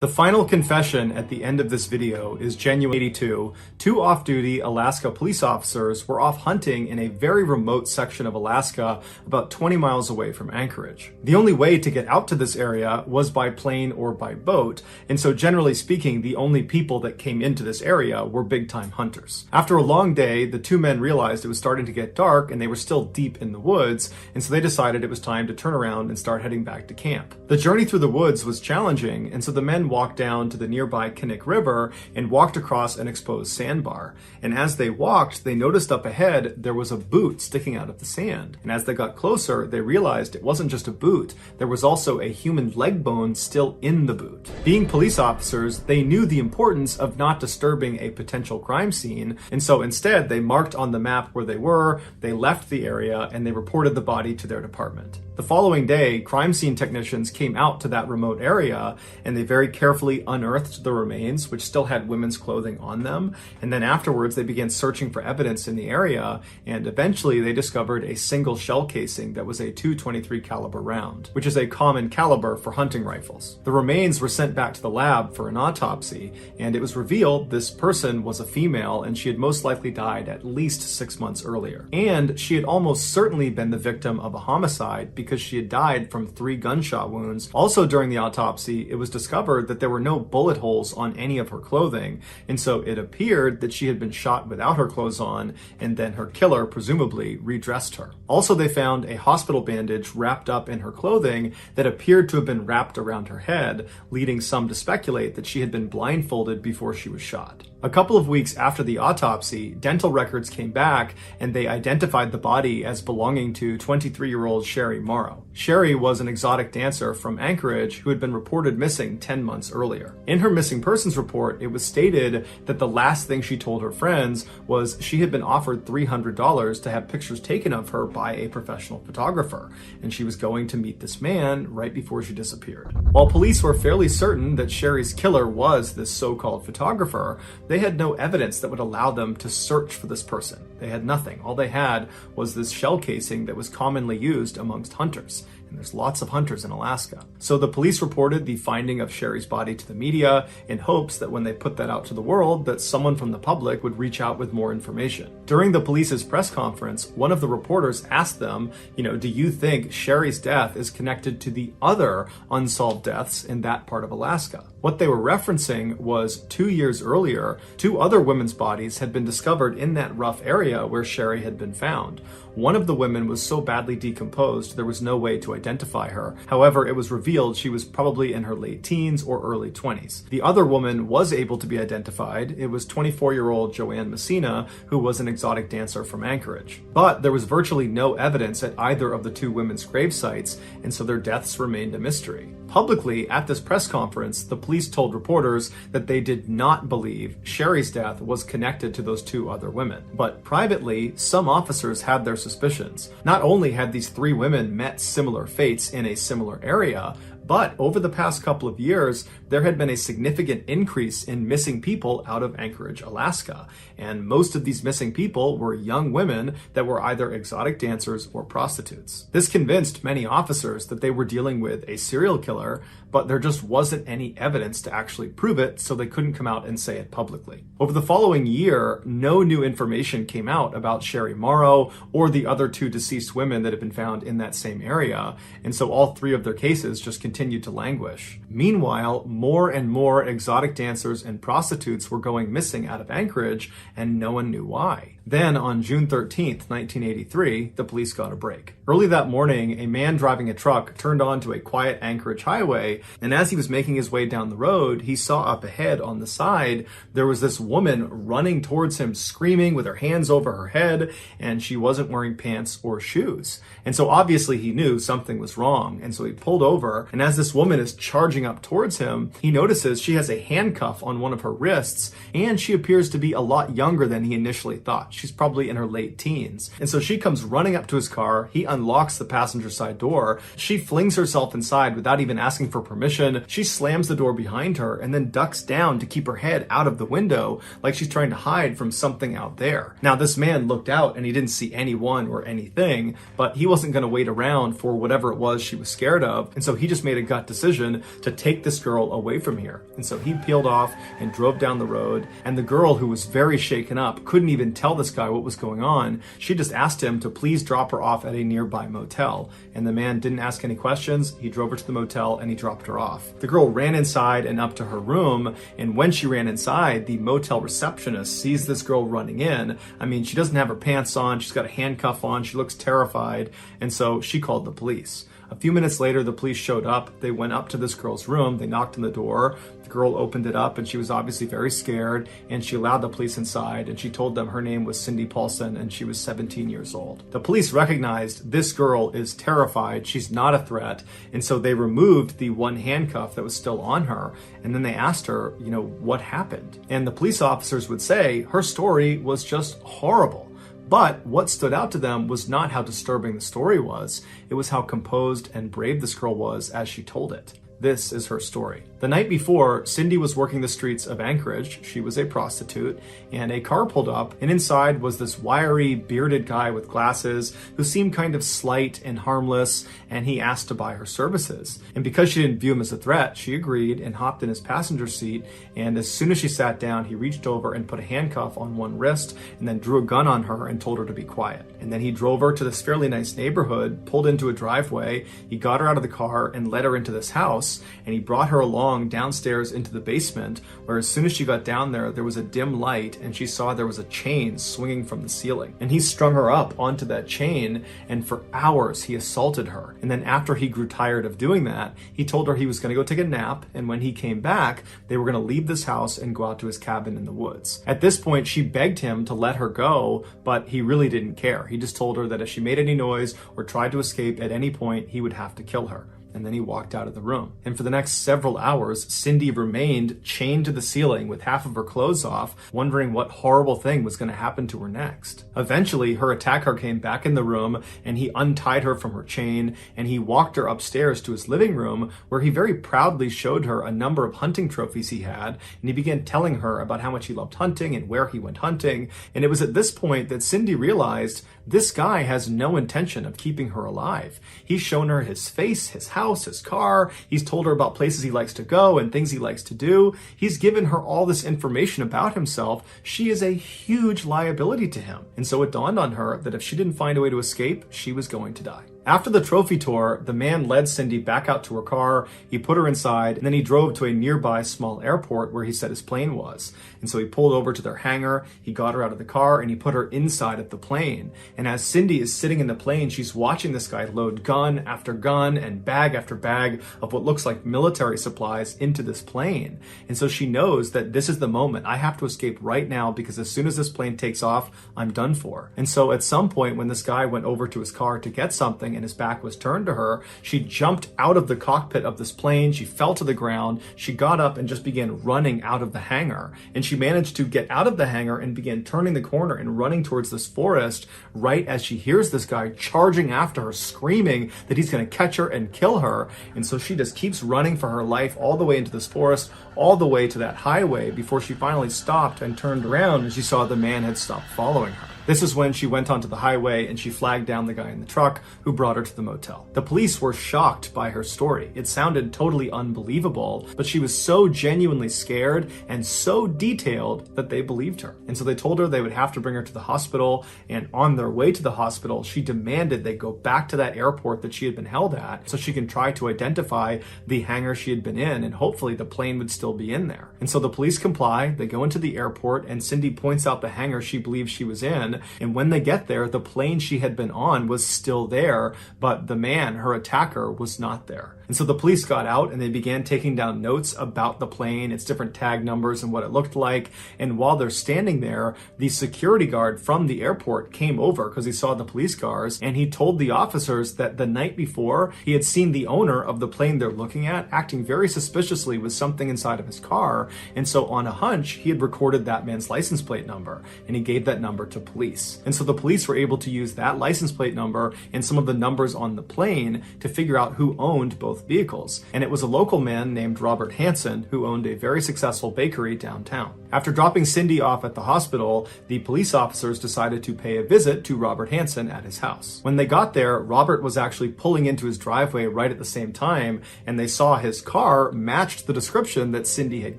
The final confession at the end of this video is January 82. Two off-duty Alaska police officers were off hunting in a very remote section of Alaska about 20 miles away from Anchorage. The only way to get out to this area was by plane or by boat, and so generally speaking, the only people that came into this area were big-time hunters. After a long day, the two men realized it was starting to get dark and they were still deep in the woods, and so they decided it was time to turn around and start heading back to camp. The journey through the woods was challenging, and so the men walked down to the nearby Kinnick River and walked across an exposed sandbar. And as they walked, they noticed up ahead there was a boot sticking out of the sand. And as they got closer, they realized it wasn't just a boot, there was also a human leg bone still in the boot. Being police officers, they knew the importance of not disturbing a potential crime scene, and so instead they marked on the map where they were, they left the area, and they reported the body to their department. The following day, crime scene technicians came out to that remote area and they very carefully unearthed the remains, which still had women's clothing on them. And then afterwards, they began searching for evidence in the area, and eventually they discovered a single shell casing that was a .223 caliber round, which is a common caliber for hunting rifles. The remains were sent back to the lab for an autopsy, and it was revealed this person was a female and she had most likely died at least 6 months earlier. And she had almost certainly been the victim of a homicide because she had died from 3 gunshot wounds. Also during the autopsy, it was discovered that there were no bullet holes on any of her clothing, and so it appeared that she had been shot without her clothes on, and then her killer presumably redressed her. Also, they found a hospital bandage wrapped up in her clothing that appeared to have been wrapped around her head, leading some to speculate that she had been blindfolded before she was shot. A couple of weeks after the autopsy, dental records came back and they identified the body as belonging to 23-year-old Sherry Morrow. Sherry was an exotic dancer from Anchorage who had been reported missing 10 months earlier. In her missing persons report, it was stated that the last thing she told her friends was she had been offered $300 to have pictures taken of her by a professional photographer, and she was going to meet this man right before she disappeared. While police were fairly certain that Sherry's killer was this so-called photographer, they had no evidence that would allow them to search for this person. They had nothing. All they had was this shell casing that was commonly used amongst hunters. And there's lots of hunters in Alaska. So the police reported the finding of Sherry's body to the media in hopes that when they put that out to the world, that someone from the public would reach out with more information. During the police's press conference, one of the reporters asked them, do you think Sherry's death is connected to the other unsolved deaths in that part of Alaska? What they were referencing was 2 years earlier, 2 other women's bodies had been discovered in that rough area where Sherry had been found. One of the women was so badly decomposed there was no way to identify her. However, it was revealed she was probably in her late teens or early 20s. The other woman was able to be identified. It was 24-year-old Joanne Messina, who was an exotic dancer from Anchorage. But there was virtually no evidence at either of the 2 women's grave sites, and so their deaths remained a mystery. Publicly, at this press conference, the police told reporters that they did not believe Sherry's death was connected to those 2 other women. But privately, some officers had their suspicions. Not only had these 3 women met similar fates in a similar area, but over the past couple of years, there had been a significant increase in missing people out of Anchorage, Alaska. And most of these missing people were young women that were either exotic dancers or prostitutes. This convinced many officers that they were dealing with a serial killer, but there just wasn't any evidence to actually prove it, so they couldn't come out and say it publicly. Over the following year, no new information came out about Sherry Morrow or the other 2 deceased women that had been found in that same area, and so all 3 of their cases just continued to languish. Meanwhile, more and more exotic dancers and prostitutes were going missing out of Anchorage, and no one knew why. Then, on June 13th, 1983, the police got a break. Early that morning, a man driving a truck turned onto a quiet Anchorage highway, and as he was making his way down the road, he saw up ahead on the side, there was this woman running towards him, screaming with her hands over her head, and she wasn't wearing pants or shoes. And so obviously he knew something was wrong, and so he pulled over, and as this woman is charging up towards him, he notices she has a handcuff on one of her wrists, and she appears to be a lot younger than he initially thought. She's probably in her late teens. And so she comes running up to his car. He unlocks the passenger side door. She flings herself inside without even asking for permission. She slams the door behind her and then ducks down to keep her head out of the window like she's trying to hide from something out there. Now, this man looked out and he didn't see anyone or anything, but he wasn't going to wait around for whatever it was she was scared of. And so he just made a gut decision to take this girl away from here. And so he peeled off and drove down the road. And the girl, who was very shaken up, couldn't even tell this guy what was going on. She just asked him to please drop her off at a nearby motel. And the man didn't ask any questions. He drove her to the motel and he dropped her off. The girl ran inside and up to her room. And when she ran inside, the motel receptionist sees this girl running in. I mean, she doesn't have her pants on. She's got a handcuff on. She looks terrified. And so she called the police. A few minutes later, the police showed up. They went up to this girl's room. They knocked on the door. The girl opened it up and she was obviously very scared, and she allowed the police inside, and she told them her name was Cindy Paulson and she was 17 years old. The police recognized this girl is terrified. She's not a threat. And so they removed the one handcuff that was still on her. And then they asked her, what happened? And the police officers would say her story was just horrible. But what stood out to them was not how disturbing the story was. It was how composed and brave this girl was as she told it. This is her story. The night before, Cindy was working the streets of Anchorage. She was a prostitute, and a car pulled up, and inside was this wiry, bearded guy with glasses who seemed kind of slight and harmless, and he asked to buy her services. And because she didn't view him as a threat, she agreed and hopped in his passenger seat, and as soon as she sat down, he reached over and put a handcuff on one wrist and then drew a gun on her and told her to be quiet. And then he drove her to this fairly nice neighborhood, pulled into a driveway, he got her out of the car and led her into this house, and he brought her along downstairs into the basement, where as soon as she got down there was a dim light and she saw there was a chain swinging from the ceiling. And he strung her up onto that chain, and for hours he assaulted her. And then after he grew tired of doing that, he told her he was going to go take a nap, and when he came back, they were going to leave this house and go out to his cabin in the woods. At this point, she begged him to let her go, but he really didn't care. He just told her that if she made any noise or tried to escape at any point, he would have to kill her. And then he walked out of the room. And for the next several hours, Cindy remained chained to the ceiling with half of her clothes off, wondering what horrible thing was going to happen to her next. Eventually, her attacker came back in the room, and he untied her from her chain, and he walked her upstairs to his living room, where he very proudly showed her a number of hunting trophies he had, and he began telling her about how much he loved hunting and where he went hunting. And it was at this point that Cindy realized this guy has no intention of keeping her alive. He's shown her his face, his house, his car. He's told her about places he likes to go and things he likes to do. He's given her all this information about himself. She is a huge liability to him. And so it dawned on her that if she didn't find a way to escape, she was going to die. After the trophy tour, the man led Cindy back out to her car, he put her inside, and then he drove to a nearby small airport where he said his plane was. And so he pulled over to their hangar, he got her out of the car, and he put her inside of the plane. And as Cindy is sitting in the plane, she's watching this guy load gun after gun and bag after bag of what looks like military supplies into this plane. And so she knows that this is the moment. I have to escape right now, because as soon as this plane takes off, I'm done for. And so at some point when this guy went over to his car to get something and his back was turned to her, she jumped out of the cockpit of this plane, she fell to the ground, she got up and just began running out of the hangar. And she managed to get out of the hangar and began turning the corner and running towards this forest right as she hears this guy charging after her, screaming that he's going to catch her and kill her. And so she just keeps running for her life all the way into this forest, all the way to that highway, before she finally stopped and turned around and she saw the man had stopped following her. This is when she went onto the highway and she flagged down the guy in the truck who brought her to the motel. The police were shocked by her story. It sounded totally unbelievable, but she was so genuinely scared and so detailed that they believed her. And so they told her they would have to bring her to the hospital, and on their way to the hospital, she demanded they go back to that airport that she had been held at so she can try to identify the hangar she had been in, and hopefully the plane would still be in there. And so the police comply, they go into the airport, and Cindy points out the hangar she believes she was in. And when they get there, the plane she had been on was still there, but the man, her attacker, was not there. And so the police got out and they began taking down notes about the plane, its different tag numbers and what it looked like. And while they're standing there, the security guard from the airport came over because he saw the police cars, and he told the officers that the night before he had seen the owner of the plane they're looking at acting very suspiciously with something inside of his car. And so on a hunch, he had recorded that man's license plate number, and he gave that number to police. police. And so the police were able to use that license plate number and some of the numbers on the plane to figure out who owned both vehicles. And it was a local man named Robert Hansen who owned a very successful bakery downtown. After dropping Cindy off at the hospital, the police officers decided to pay a visit to Robert Hansen at his house. When they got there, Robert was actually pulling into his driveway right at the same time, and they saw his car matched the description that Cindy had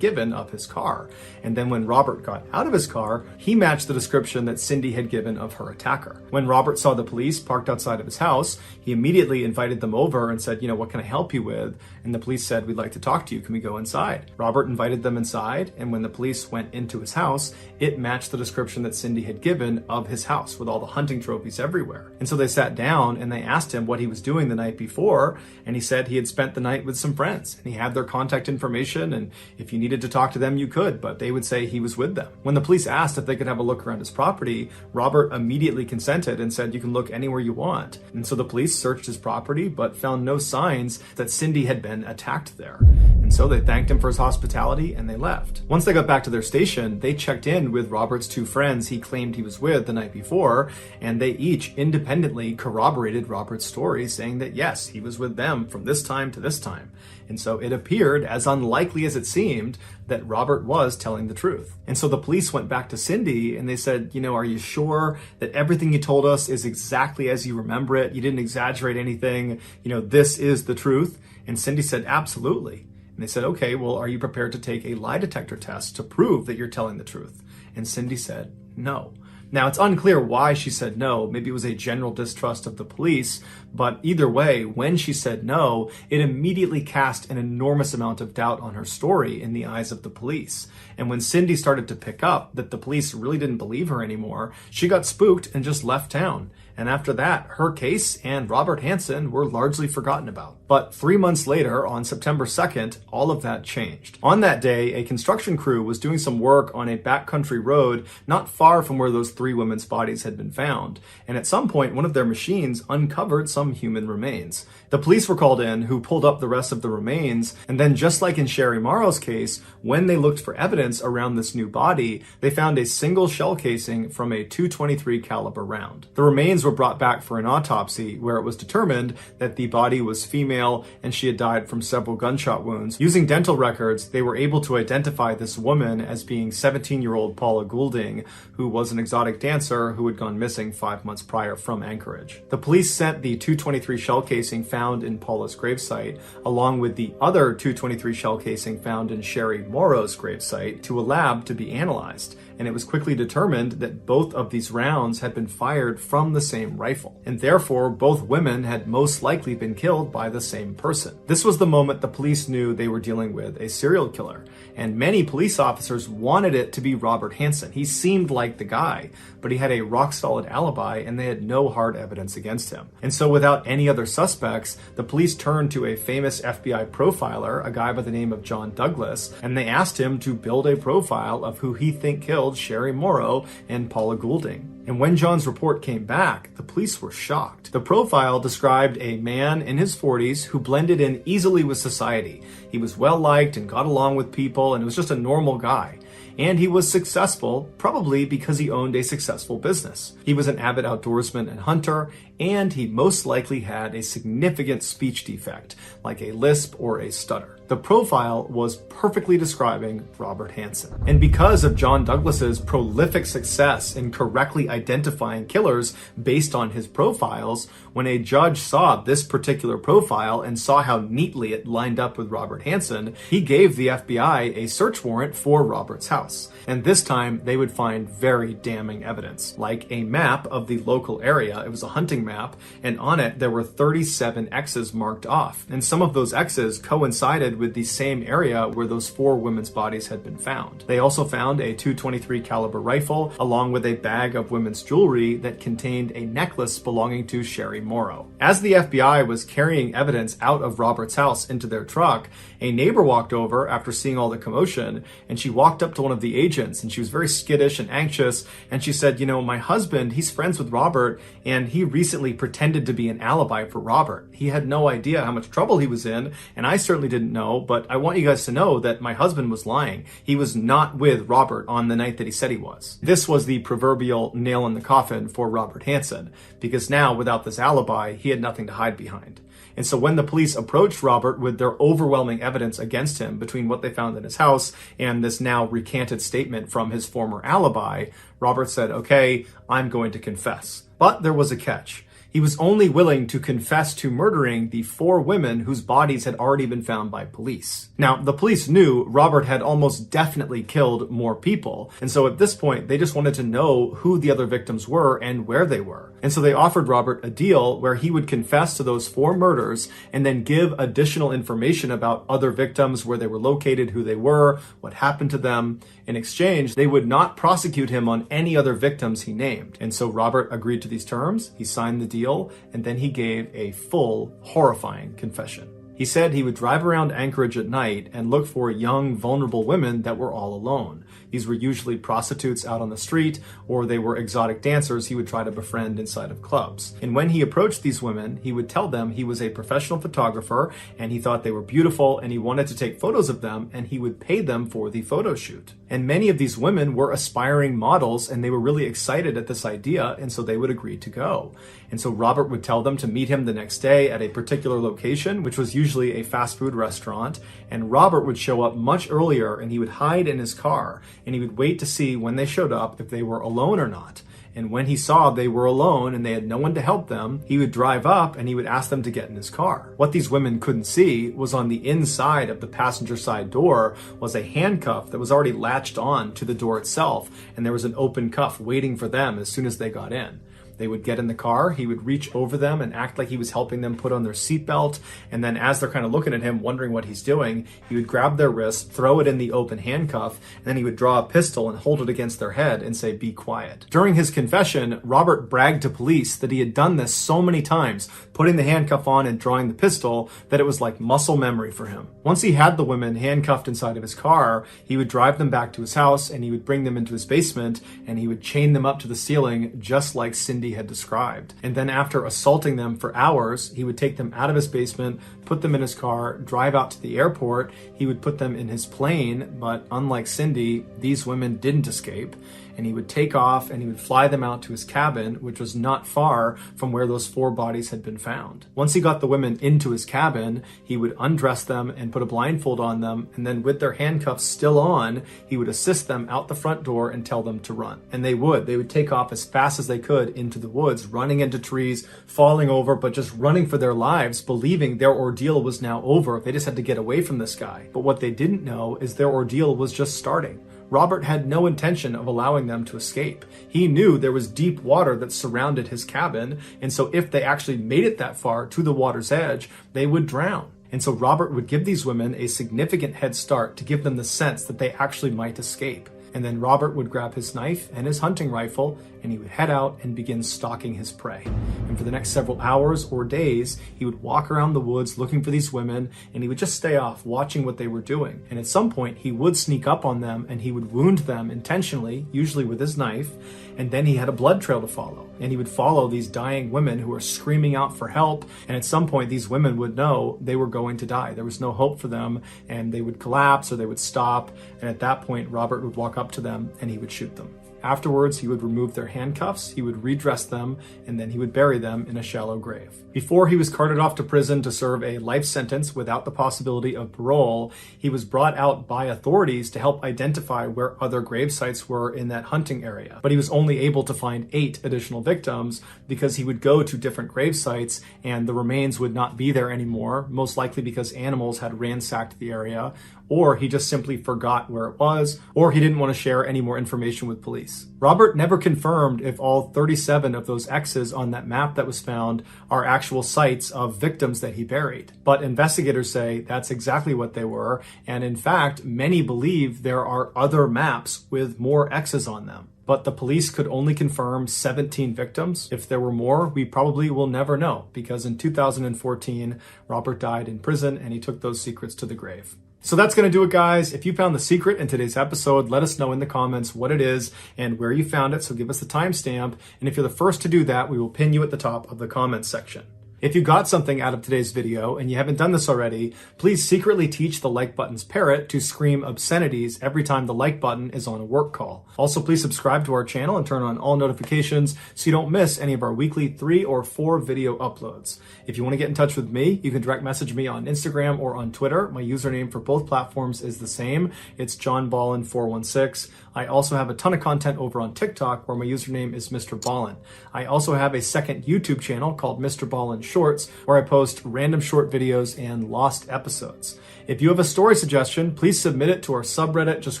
given of his car. And then when Robert got out of his car, he matched the description that Cindy had given of her attacker. When Robert saw the police parked outside of his house, he immediately invited them over and said, what can I help you with? And the police said, we'd like to talk to you. Can we go inside? Robert invited them inside, and when the police went into his house, it matched the description that Cindy had given of his house with all the hunting trophies everywhere. And so they sat down and they asked him what he was doing the night before, and he said he had spent the night with some friends, and he had their contact information, and if you needed to talk to them, you could, but they would say he was with them. When the police asked if they could have a look around his property, Robert immediately consented and said, you can look anywhere you want. And so the police searched his property, but found no signs that Cindy had been attacked there. And so they thanked him for his hospitality and they left. Once they got back to their station, they checked in with Robert's two friends he claimed he was with the night before, and they each independently corroborated Robert's story, saying that yes, he was with them from this time to this time. And so it appeared, as unlikely as it seemed, that Robert was telling the truth. And so the police went back to Cindy and they said, are you sure that everything you told us is exactly as you remember it? You didn't exaggerate anything? This is the truth? And Cindy said, absolutely. And they said, okay, well, are you prepared to take a lie detector test to prove that you're telling the truth? And Cindy said, no. Now, it's unclear why she said no. Maybe it was a general distrust of the police, but either way, when she said no, it immediately cast an enormous amount of doubt on her story in the eyes of the police. And when Cindy started to pick up that the police really didn't believe her anymore, she got spooked and just left town. And after that, her case and Robert Hansen were largely forgotten about. But 3 months later, on September 2nd, all of that changed. On that day, a construction crew was doing some work on a backcountry road not far from where those 3 women's bodies had been found. And at some point, one of their machines uncovered some human remains. The police were called in, who pulled up the rest of the remains, and then just like in Sherry Morrow's case, when they looked for evidence around this new body, they found a single shell casing from a .223 caliber round. The remains were brought back for an autopsy, where it was determined that the body was female and she had died from several gunshot wounds. Using dental records, they were able to identify this woman as being 17-year-old Paula Goulding, who was an exotic dancer who had gone missing 5 months prior from Anchorage. The police sent the .223 shell casing found in Paula's gravesite, along with the other .223 shell casing found in Sherry Morrow's gravesite, to a lab to be analyzed. And it was quickly determined that both of these rounds had been fired from the same rifle, and therefore both women had most likely been killed by the same person. This was the moment the police knew they were dealing with a serial killer, and many police officers wanted it to be Robert Hansen. He seemed like the guy, but he had a rock-solid alibi and they had no hard evidence against him. And so without any other suspects, the police turned to a famous FBI profiler, a guy by the name of John Douglas, and they asked him to build a profile of who he think killed Sherry Morrow and Paula Goulding. And when John's report came back, the police were shocked. The profile described a man in his 40s who blended in easily with society. He was well-liked and got along with people and was just a normal guy. And he was successful, probably because he owned a successful business. He was an avid outdoorsman and hunter, and he most likely had a significant speech defect, like a lisp or a stutter. The profile was perfectly describing Robert Hansen. And because of John Douglas's prolific success in correctly identifying killers based on his profiles, when a judge saw this particular profile and saw how neatly it lined up with Robert Hansen, he gave the FBI a search warrant for Robert's house. And this time they would find very damning evidence, like a map of the local area. It was a hunting map, and on it there were 37 X's marked off. And some of those X's coincided with the same area where those 4 women's bodies had been found. They also found a .223 caliber rifle, along with a bag of women's jewelry that contained a necklace belonging to Sherry Morrow. As the FBI was carrying evidence out of Robert's house into their truck, a neighbor walked over after seeing all the commotion, and she walked up to one of the agents, and she was very skittish and anxious, and she said, my husband, he's friends with Robert, and he recently pretended to be an alibi for Robert. He had no idea how much trouble he was in, and I certainly didn't know. know, but I want you guys to know that my husband was lying. He was not with Robert on the night that he said he was. This was the proverbial nail in the coffin for Robert Hansen, because now, without this alibi, he had nothing to hide behind. And so when the police approached Robert with their overwhelming evidence against him between what they found in his house and this now recanted statement from his former alibi, Robert said, okay, I'm going to confess. But there was a catch. He was only willing to confess to murdering the 4 women whose bodies had already been found by police. Now, the police knew Robert had almost definitely killed more people, and so at this point, they just wanted to know who the other victims were and where they were. And so they offered Robert a deal where he would confess to those 4 murders and then give additional information about other victims, where they were located, who they were, what happened to them. In exchange, they would not prosecute him on any other victims he named. And so Robert agreed to these terms, he signed the deal, and then he gave a full, horrifying confession. He said he would drive around Anchorage at night and look for young, vulnerable women that were all alone. These were usually prostitutes out on the street, or they were exotic dancers he would try to befriend inside of clubs. And when he approached these women, he would tell them he was a professional photographer and he thought they were beautiful and he wanted to take photos of them, and he would pay them for the photo shoot. And many of these women were aspiring models and they were really excited at this idea, and so they would agree to go. And so Robert would tell them to meet him the next day at a particular location, which was usually a fast food restaurant, and Robert would show up much earlier and he would hide in his car and he would wait to see when they showed up if they were alone or not. And when he saw they were alone and they had no one to help them, he would drive up and he would ask them to get in his car. What these women couldn't see was on the inside of the passenger side door was a handcuff that was already latched on to the door itself, and there was an open cuff waiting for them as soon as they got in. They would get in the car, he would reach over them and act like he was helping them put on their seatbelt, and then as they're kind of looking at him, wondering what he's doing, he would grab their wrist, throw it in the open handcuff, and then he would draw a pistol and hold it against their head and say, "Be quiet." During his confession, Robert bragged to police that he had done this so many times, putting the handcuff on and drawing the pistol, that it was like muscle memory for him. Once he had the women handcuffed inside of his car, he would drive them back to his house and he would bring them into his basement and he would chain them up to the ceiling just like Cindy had described. And then after assaulting them for hours, he would take them out of his basement, put them in his car, drive out to the airport. He would put them in his plane, but unlike Cindy, these women didn't escape. And he would take off and he would fly them out to his cabin, which was not far from where those 4 bodies had been found. Once he got the women into his cabin, he would undress them and put a blindfold on them, and then with their handcuffs still on, he would assist them out the front door and tell them to run. And they would take off as fast as they could into the woods, running into trees, falling over, but just running for their lives, believing their ordeal was now over. They just had to get away from this guy. But what they didn't know is their ordeal was just starting. Robert had no intention of allowing them to escape. He knew there was deep water that surrounded his cabin, and so if they actually made it that far to the water's edge, they would drown. And so Robert would give these women a significant head start to give them the sense that they actually might escape. And then Robert would grab his knife and his hunting rifle and he would head out and begin stalking his prey. And for the next several hours or days, he would walk around the woods looking for these women, and he would just stay off, watching what they were doing. And at some point, he would sneak up on them and he would wound them intentionally, usually with his knife, and then he had a blood trail to follow. And he would follow these dying women who were screaming out for help, and at some point, these women would know they were going to die. There was no hope for them, and they would collapse or they would stop, and at that point, Robert would walk up to them and he would shoot them. Afterwards, he would remove their handcuffs, he would redress them, and then he would bury them in a shallow grave. Before he was carted off to prison to serve a life sentence without the possibility of parole, he was brought out by authorities to help identify where other grave sites were in that hunting area. But he was only able to find 8 additional victims because he would go to different grave sites and the remains would not be there anymore, most likely because animals had ransacked the area, or he just simply forgot where it was, or he didn't want to share any more information with police. Robert never confirmed if all 37 of those X's on that map that was found are actual sites of victims that he buried. But investigators say that's exactly what they were, and in fact, many believe there are other maps with more X's on them. But the police could only confirm 17 victims. If there were more, we probably will never know, because in 2014, Robert died in prison and he took those secrets to the grave. So that's going to do it, guys. If you found the secret in today's episode, let us know in the comments what it is and where you found it. So give us the timestamp. And if you're the first to do that, we will pin you at the top of the comments section. If you got something out of today's video and you haven't done this already, please secretly teach the like button's parrot to scream obscenities every time the like button is on a work call. Also, please subscribe to our channel and turn on all notifications so you don't miss any of our weekly 3 or 4 video uploads. If you want to get in touch with me, you can direct message me on Instagram or on Twitter. My username for both platforms is the same. It's johnballin416. I also have a ton of content over on TikTok where my username is Mr. Ballin. I also have a second YouTube channel called Mr. Ballin Shorts where I post random short videos and lost episodes. If you have a story suggestion, please submit it to our subreddit just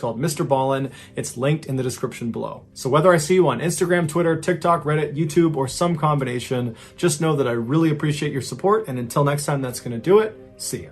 called Mr. Ballin. It's linked in the description below. So whether I see you on Instagram, Twitter, TikTok, Reddit, YouTube, or some combination, just know that I really appreciate your support. And until next time, that's going to do it. See ya.